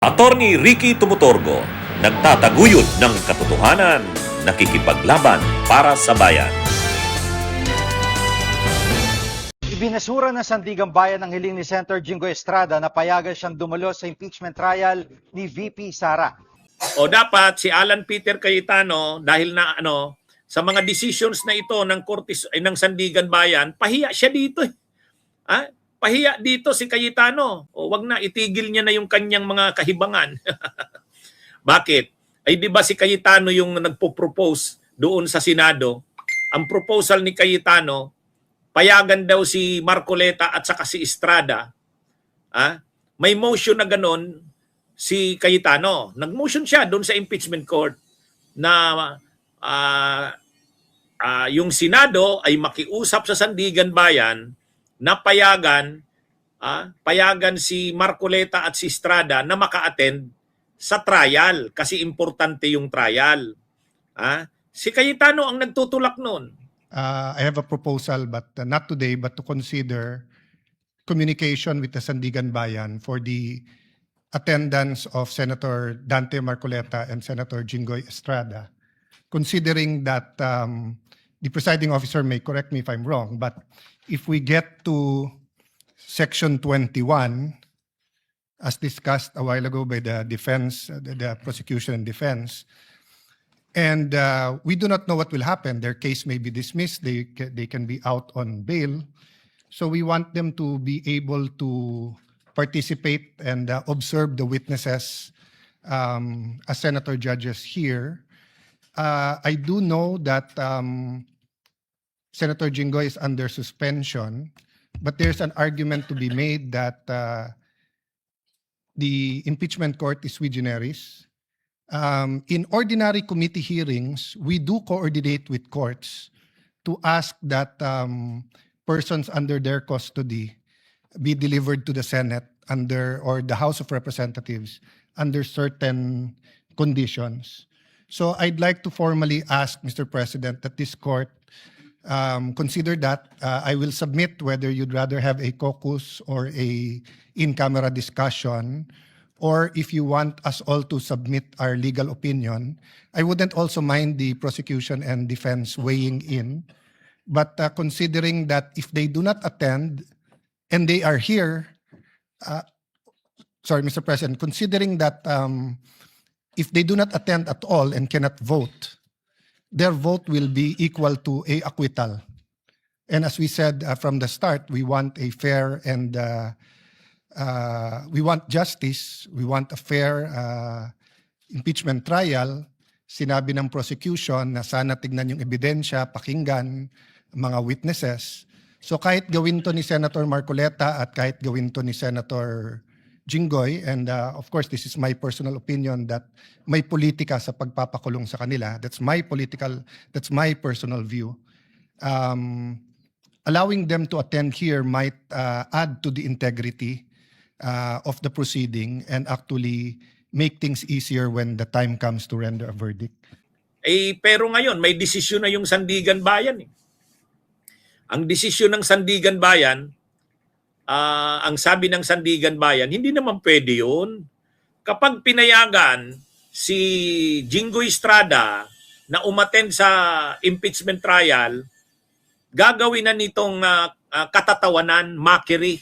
Attorney Ricky Tumutorgo, nagtataguyod ng katotohanan, nakikipaglaban para sa bayan. Ibinasura ng Sandigan Bayan ang hiling ni Senator Jinggoy Estrada na payagan siyang dumalo sa impeachment trial ni VP Sara. O dapat si Alan Peter Cayetano, dahil na sa mga decisions na ito ng ng Sandigan Bayan, pahiya siya dito. Pahiya dito si Cayetano. O wag na, itigil niya na yung kanyang mga kahibangan. Bakit? Ay di ba si Cayetano yung nagpo-propose doon sa Senado? Ang proposal ni Cayetano, payagan daw si Marcoleta at saka si Estrada. May motion na ganon si Cayetano. Nag-motion siya doon sa impeachment court na yung Senado ay makiusap sa Sandigan Bayan na payagan si Marcoleta at si Estrada na maka-attend sa trial kasi importante yung trial. Si Cayetano ang nagtutulak noon. I have a proposal, but not today, but to consider communication with the Sandigan Bayan for the attendance of Senator Dante Marcoleta and Senator Jinggoy Estrada, considering that the presiding officer may correct me if I'm wrong, but if we get to Section 21, as discussed a while ago by the defense, the prosecution and defense, and we do not know what will happen. Their case may be dismissed. They can be out on bail. So we want them to be able to participate and observe the witnesses as senator judges here. I do know that Senator Jinggoy is under suspension, but there's an argument to be made that the impeachment court is sui generis. In ordinary committee hearings, we do coordinate with courts to ask that persons under their custody be delivered to the Senate or the House of Representatives under certain conditions. So I'd like to formally ask, Mr. President, that this court consider that. I will submit whether you'd rather have a caucus or a in-camera discussion, or if you want us all to submit our legal opinion. I wouldn't also mind the prosecution and defense weighing in, but considering that if they do not attend and they are here, sorry, Mr. President, considering that if they do not attend at all and cannot vote, their vote will be equal to a acquittal. And as we said from the start, we want a fair and we want justice, we want a fair impeachment trial. Sinabi ng prosecution na sana tignan yung ebidensya, pakinggan mga witnesses. So kahit gawin to ni Senator Marcoleta at kahit gawin to ni Senator Jinggoy, and of course this is my personal opinion that may politika sa pagpapakulong sa kanila. That's my personal view. Allowing them to attend here might add to the integrity of the proceeding and actually make things easier when the time comes to render a verdict. Pero ngayon, may desisyon na yung Sandigan Bayan. Ang desisyon ng Sandigan Bayan, ang sabi ng Sandigan Bayan, hindi naman pwede yun. Kapag pinayagan si Jinggoy Estrada na umattend sa impeachment trial, gagawin na nitong katatawanan, mockery.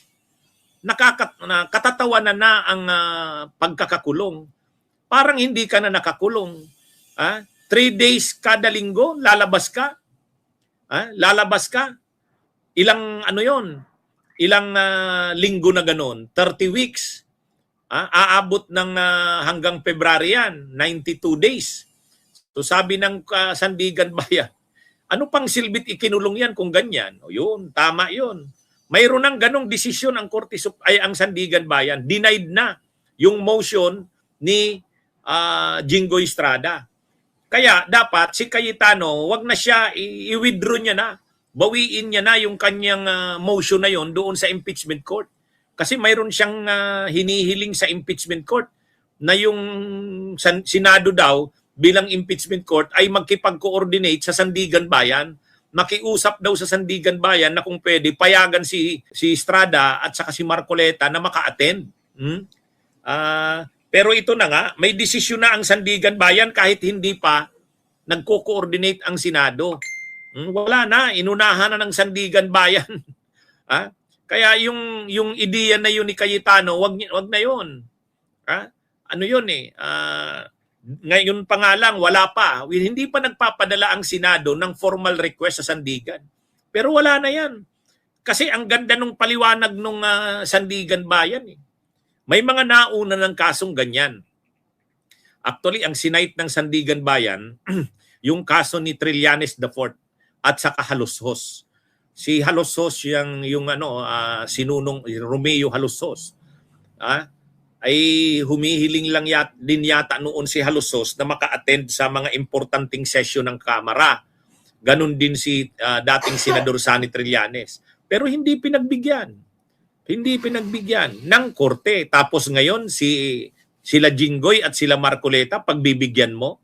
Katatawanan na ang pagkakakulong. Parang hindi ka na nakakulong. 3 days kada linggo, lalabas ka. Lalabas ka. Ilang Ilang linggo na ganun? 30 weeks. Aabot ng hanggang February yan, 92 days. So sabi ng Sandigan Bayan, ano pang silbit ikinulong yan kung ganyan? O yun, tama yun. Mayroon ng ganong desisyon ang ang Sandigan Bayan. Denied na yung motion ni Jinggoy Estrada. Kaya dapat si Cayetano, wag na siya, i-withdraw niya na. Bawiin niya na yung kanyang motion na yon doon sa impeachment court. Kasi mayroon siyang hinihiling sa impeachment court na yung Senado daw bilang impeachment court ay magkipag-coordinate sa Sandigan Bayan. Makiusap daw sa Sandigan Bayan na kung pwede payagan si Estrada at saka si Marcoleta na maka-attend. Pero ito na nga, may desisyon na ang Sandigan Bayan kahit hindi pa nagko-coordinate ang Senado. Wala na, inunahan na ng Sandigan Bayan. Ha? Kaya yung ideya na yun ni Cayetano, wag na yun. Ha? Ano yun eh? Ngayon pa nga lang, wala pa. Hindi pa nagpapadala ang Senado ng formal request sa Sandigan. Pero wala na yan. Kasi ang ganda nung paliwanag nung Sandigan Bayan eh. May mga nauna ng kasong ganyan. Actually, ang sinight ng Sandigan Bayan, yung kaso ni Trillanes IV at saka Halushos. Si Halushos yung sinunong Romeo Halushos. Ay humihiling lang din yata noon si Halushos na maka-attend sa mga importanteng session ng Kamara. Ganon din si dating Senador Sani Trillanes. Pero hindi pinagbigyan. Hindi pinagbigyan ng korte. Tapos ngayon sila Jinggoy at sila Marcoleta pagbibigyan mo.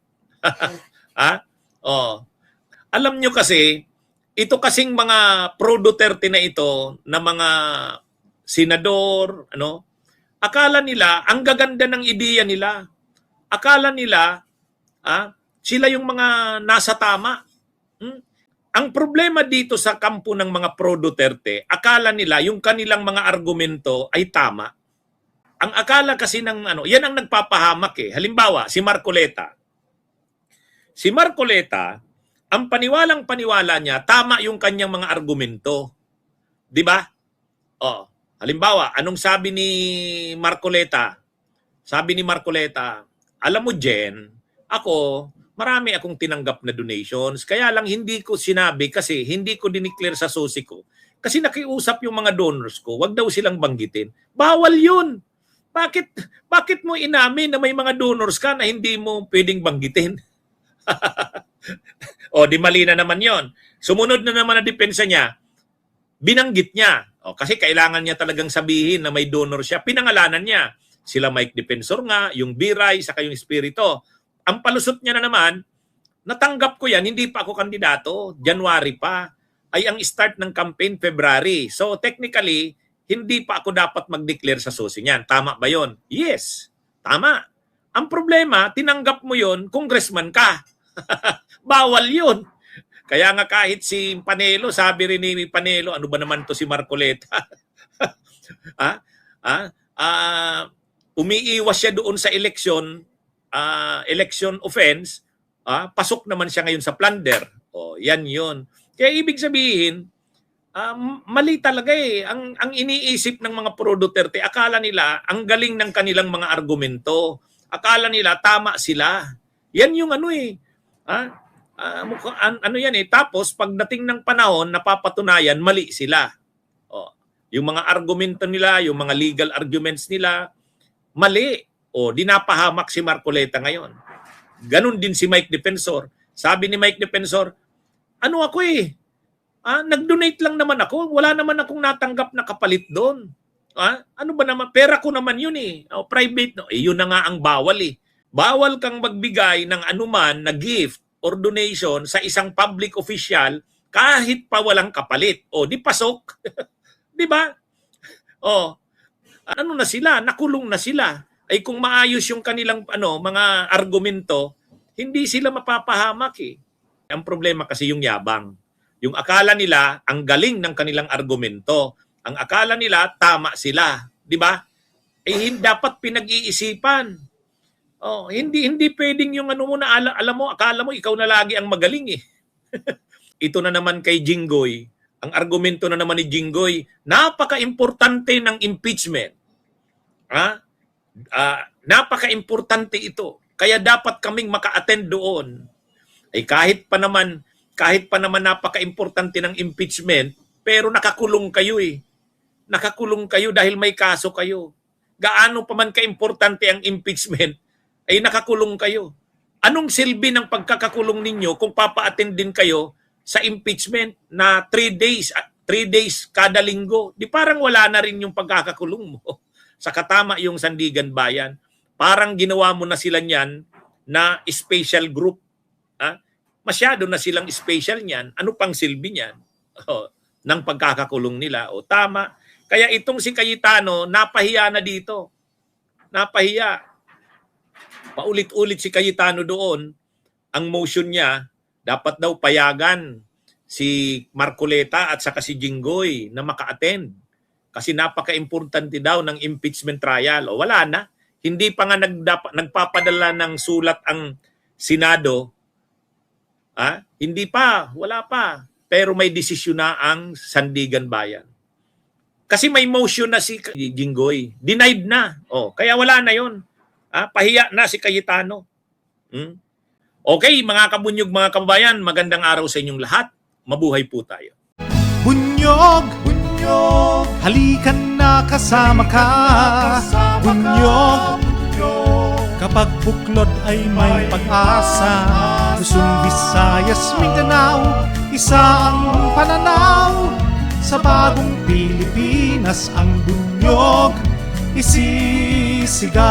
Alam nyo kasi ito kasing mga pro Duterte na ito na mga senador, akala nila ang gaganda ng ideya nila. Akala nila sila yung mga nasa tama. Ang problema dito sa kampo ng mga pro Duterte, akala nila yung kanilang mga argumento ay tama. Ang akala kasi yan ang nagpapahamak eh. Halimbawa, si Marcoleta. Si Marcoleta, ang paniwalang-paniwala niya, tama yung kanyang mga argumento. 'Di ba? Halimbawa, anong sabi ni Marcoleta? Sabi ni Marcoleta, alam mo Jen, marami akong tinanggap na donations, kaya lang hindi ko sinabi kasi hindi ko dineclare sa susi ko. Kasi nakiusap yung mga donors ko, wag daw silang banggitin. Bawal yun! Bakit mo inamin na may mga donors ka na hindi mo pwedeng banggitin? Di mali na naman yon. Sumunod na naman na depensa niya, binanggit niya. Kasi kailangan niya talagang sabihin na may donor siya. Pinangalanan niya. Sila Mike Defensor nga, yung Biray, saka yung Espirito. Ang palusot niya na naman, natanggap ko yan, hindi pa ako kandidato, January pa, ay ang start ng campaign February. So technically, hindi pa ako dapat mag-declare sa susi niyan. Tama ba yon? Yes, tama. Ang problema, tinanggap mo yon, congressman ka. Bawal yun. Kaya nga kahit si Panelo, sabi rin ni Panelo, ano ba naman to si Marcoleta? Umiiwas siya doon sa election offense, pasok naman siya ngayon sa plunder. Yan yun. Kaya ibig sabihin, mali talaga eh. Ang iniisip ng mga pro Duterte, akala nila ang galing ng kanilang mga argumento. Akala nila tama sila. Yan yung yan eh. Tapos pagdating ng panahon, napapatunayan mali sila. Yung mga argumento nila, yung mga legal arguments nila, mali. Dinapahamak si Marcoleta ngayon. Ganon din si Mike Defensor. Sabi ni Mike Defensor, ako eh, nag-donate lang naman ako. Wala naman akong natanggap na kapalit doon. Ano ba naman? Pera ko naman yun eh. Private. No? Yun na nga ang bawal eh. Bawal kang magbigay ng anuman na gift or donation sa isang public official kahit pa walang kapalit. Di pasok. Di ba? Ano na sila? Nakulong na sila. Ay kung maayos yung kanilang mga argumento, hindi sila mapapahamak eh. Ang problema kasi yung yabang. Yung akala nila ang galing ng kanilang argumento. Ang akala nila tama sila, 'di ba? Dapat pinag-iisipan. Hindi pwedeng yung alam mo, akala mo ikaw na lagi ang magaling eh. Ito na naman kay Jinggoy. Ang argumento na naman ni Jinggoy, napaka-importante ng impeachment. Napaka-importante ito. Kaya dapat kaming maka-attend doon. Kahit pa naman napaka-importante ng impeachment, pero nakakulong kayo eh. Nakakulong kayo dahil may kaso kayo. Gaano pa man ka-importante ang impeachment, ay nakakulong kayo. Anong silbi ng pagkakakulong ninyo kung papa-attend din kayo sa impeachment na 3 days kada linggo? Di parang wala na rin yung pagkakakulong mo. Sa katama yung Sandigan Bayan, parang ginawa mo na sila niyan na special group. Masyado na silang special niyan. Ano pang silbi niyan? Ng pagkakakulong nila. Tama. Kaya itong si Cayetano, napahiya na dito. Napahiya. Paulit-ulit si Cayetano doon, ang motion niya, dapat daw payagan si Marcoleta at saka si Jinggoy na maka-attend. Kasi napaka-importante daw ng impeachment trial. O wala na. Hindi pa nga nagpapadala ng sulat ang Senado. Hindi pa. Wala pa. Pero may desisyon na ang Sandigan Bayan. Kasi may motion na si Jinggoy. Denied na. Kaya wala na yun. Pahiya na si Cayetano. Okay, mga kabunyog, mga kababayan, magandang araw sa inyong lahat. Mabuhay po tayo. Bunyog, bunyog, halikan na kasama ka. Bunyog, kapag buklod ay may pag-asa. Luzon, Visayas, Mindanao, isa ang pananaw. Sa bagong Pilipinas ang bunyog isisigaw.